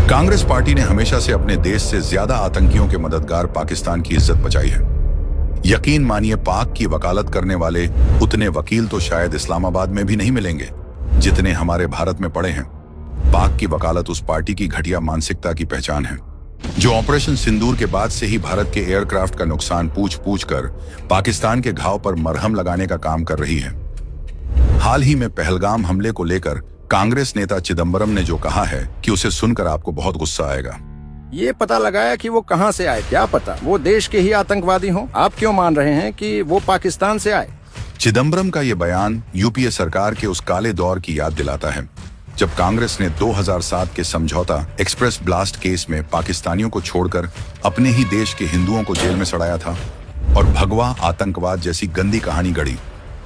Congress party ने हमेशा से अपने देश से ज्यादा आतंकियों के मददगार पाकिस्तान की इज्जत बचाई है। यकीन मानिए, पाक की वकालत करने वाले उतने वकील तो शायद इस्लामाबाद में भी नहीं मिलेंगे जितने हमारे भारत में पड़े हैं। पाक की वकालत उस पार्टी की घटिया मानसिकता की पहचान है जो ऑपरेशन सिंदूर के बाद से ही भारत के एयरक्राफ्ट का नुकसान पूछ पूछ कर पाकिस्तान के घाव पर मरहम लगाने का काम कर रही है। हाल ही में पहलगाम हमले को लेकर कांग्रेस नेता चिदंबरम ने जो कहा है कि उसे सुनकर आपको बहुत गुस्सा आएगा। ये पता लगाया कि वो कहां से आए, क्या पता वो देश के ही आतंकवादी हों। आप क्यों मान रहे हैं कि वो पाकिस्तान से आए? चिदंबरम का ये बयान यूपीए सरकार के उस काले दौर की याद दिलाता है जब कांग्रेस ने 2007 के समझौता एक्सप्रेस ब्लास्ट केस में पाकिस्तानियों को छोड़कर अपने ही देश के हिंदुओं को जेल में सड़ाया था और भगवा आतंकवाद जैसी गंदी कहानी गढ़ी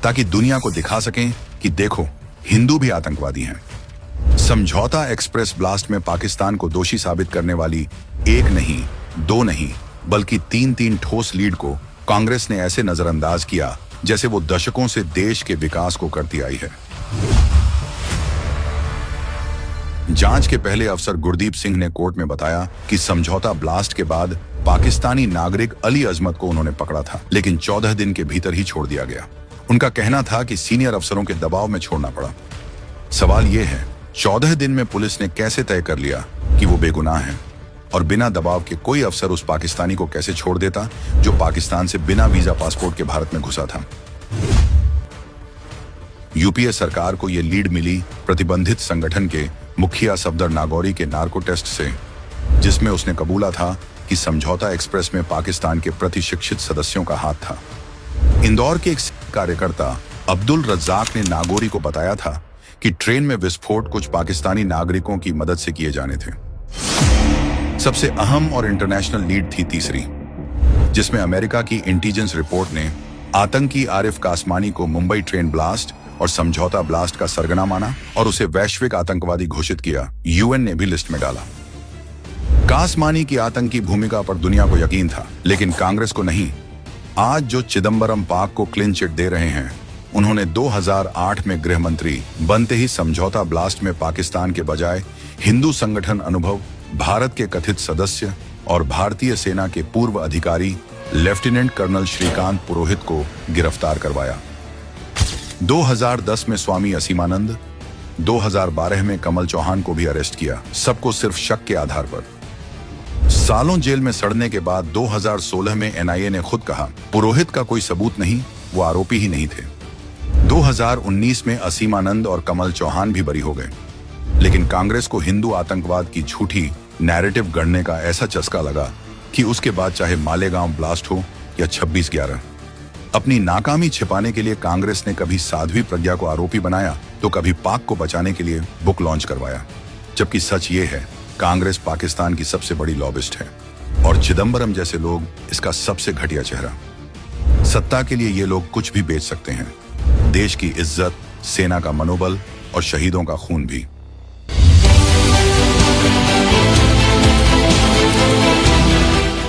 ताकि दुनिया को दिखा सकें कि देखो, हिंदू भी आतंकवादी हैं। समझौता एक्सप्रेस ब्लास्ट में पाकिस्तान को दोषी साबित करने वाली एक नहीं, दो नहीं, बल्कि तीन ठोस लीड को कांग्रेस ने ऐसे नजरअंदाज किया जैसे वो दशकों से देश के विकास को करती आई है। जांच के पहले अफसर गुरदीप सिंह ने कोर्ट में बताया कि समझौता ब्लास्ट के बाद पाकिस्तानी नागरिक अली अजमत को उन्होंने पकड़ा था, लेकिन 14 दिन के भीतर ही छोड़ दिया गया। उनका कहना था कि सीनियर अफसरों के दबाव में छोड़ना पड़ा। सवाल यह है, 14 दिन में पुलिस ने कैसे तय कर लिया कि वो बेगुनाह है और बिना दबाव के कोई अफसर उस पाकिस्तानी को कैसे छोड़ देता जो पाकिस्तान से बिना वीजा पासपोर्ट के भारत में घुसा था। यूपीए सरकार को यह लीड मिली प्रतिबंधित संगठन के मुखिया सफदर नागौरी के नार्को टेस्ट से, जिसमें उसने कबूला था कि समझौता एक्सप्रेस में पाकिस्तान के प्रतिशिक्षित सदस्यों का हाथ था। इंदौर के एक कार्यकर्ता अब्दुल रज्जाक ने नागौरी को बताया था कि ट्रेन में विस्फोट कुछ पाकिस्तानी नागरिकों की मदद से किए जाने थे। सबसे अहम और इंटरनेशनल लीड थी तीसरी, जिसमें अमेरिका की इंटेलिजेंस रिपोर्ट ने आतंकी आरिफ कासमानी को मुंबई ट्रेन ब्लास्ट और समझौता ब्लास्ट का सरगना माना और उसे वैश्विक आतंकवादी घोषित किया। यूएन ने भी लिस्ट में डाला। कासमानी की आतंकी भूमिका पर दुनिया को यकीन था, लेकिन कांग्रेस को नहीं। आज जो चिदंबरम पाक को क्लीन चिट दे रहे हैं, उन्होंने 2008 में गृह मंत्री बनते ही समझौता ब्लास्ट में पाकिस्तान के बजाय हिंदू संगठन अनुभव, भारत के कथित सदस्य और भारतीय सेना के पूर्व अधिकारी लेफ्टिनेंट कर्नल श्रीकांत पुरोहित को गिरफ्तार करवाया। 2010 में स्वामी असीमानंद, 2012 में कमल चौहान को भी अरेस्ट किया, सबको सिर्फ शक के आधार पर। सालों जेल में सड़ने के बाद 2016 में एनआईए ने खुद कहा पुरोहित का कोई सबूत नहीं, वो आरोपी ही नहीं थे। 2019 में असीमानंद और कमल चौहान भी बरी हो गए, लेकिन कांग्रेस को हिंदू आतंकवाद की झूठी नैरेटिव गढ़ने का ऐसा चस्का लगा कि उसके बाद चाहे मालेगांव ब्लास्ट हो या 26/11, अपनी नाकामी छिपाने के लिए कांग्रेस ने कभी साध्वी प्रज्ञा को आरोपी बनाया तो कभी पाक को बचाने के लिए बुक लॉन्च करवाया। जबकि सच ये है, कांग्रेस पाकिस्तान की सबसे बड़ी लॉबिस्ट है और चिदंबरम जैसे लोग इसका सबसे घटिया चेहरा। सत्ता के लिए ये लोग कुछ भी बेच सकते हैं, देश की इज्जत, सेना का मनोबल और शहीदों का खून भी।